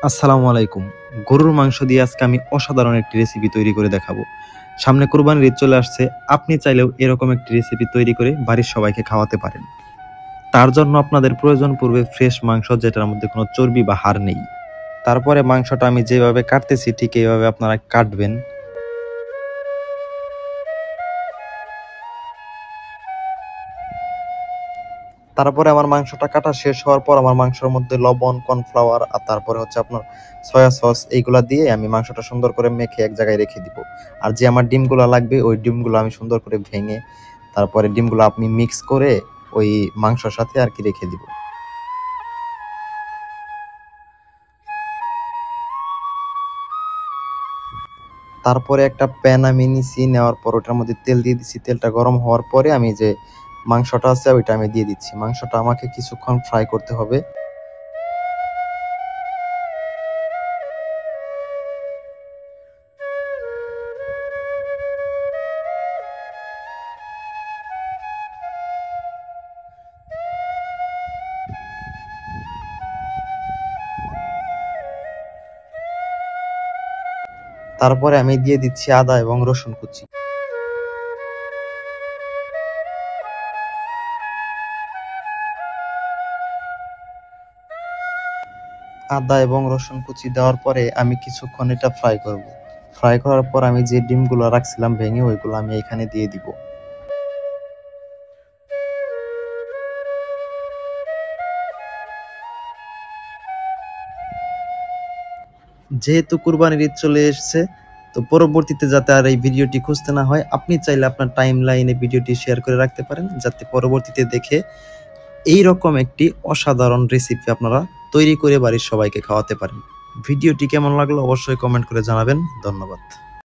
আসসালামু আলাইকুম। গরুর মাংস দিয়ে আজকে আমি অসাধারণ একটি রেসিপি তৈরি করে দেখাবো। সামনে কোরবানির ঈদ চলে আসছে। আপনি চাইলেও এরকম একটি রেসিপি তৈরি করে বাড়ির সবাইকে খাওয়াতে পারেন। তার জন্য আপনাদের প্রয়োজন পড়বে ফ্রেশ মাংস, যেটার মধ্যে কোনো চর্বি বা হাড় নেই। তারপরে মাংসটা আমি যেভাবে কাটতেছি ঠিক এইভাবে আপনারা কাটবেন। তারপরে আমার মাংসটা কাটা শেষ হওয়ার পর আমার মাংসের মধ্যে লবণ, কর্নফ্লাওয়ার আর তারপরে হচ্ছে আপনার সয়া সস এইগুলা দিয়ে আমি মাংসটা সুন্দর করে মেখে এক জায়গায় রেখে দিব। আর যে আমার ডিমগুলো লাগবে ওই ডিমগুলো আমি সুন্দর করে ভেঙে তারপরে ডিমগুলো আপনি মিক্স করে ওই মাংসর সাথে আর কি রেখে দিব। তারপরে একটা প্যান আমি নিছি, নেওয়ার পর ওটার মধ্যে তেল দিয়ে দিচ্ছি। তেলটা গরম হওয়ার পরে আমি যে মাংসটা আছে ওইটা আমি দিয়ে দিচ্ছি। মাংসটা আমাকে কিছুক্ষণ ফ্রাই করতে হবে। তারপরে আমি দিয়ে দিচ্ছি আদা এবং রসুন কুচি। আদা এবং রসুন কুচি দেওয়ার পরে আমি কিছুক্ষণ এটা ফ্রাই করব। ফ্রাই করার পর আমি যে ডিমগুলো রাখছিলাম ভেঙে ওইগুলো আমি এখানে দিয়ে দিব। যেহেতু কুরবানির ঈদ চলে এসেছে, তো পরবর্তীতে যাতে আর এই ভিডিওটি খুঁজতে না হয়, আপনি চাইলে আপনার টাইম লাইনে ভিডিওটি শেয়ার করে রাখতে পারেন, যাতে পরবর্তীতে দেখে এই রকম একটি অসাধারণ রেসিপি আপনারা তৈরি করে বাড়ির সবাইকে খাওয়াতে পারেন। ভিডিওটি কেমন লাগলো অবশ্যই কমেন্ট করে জানাবেন। ধন্যবাদ।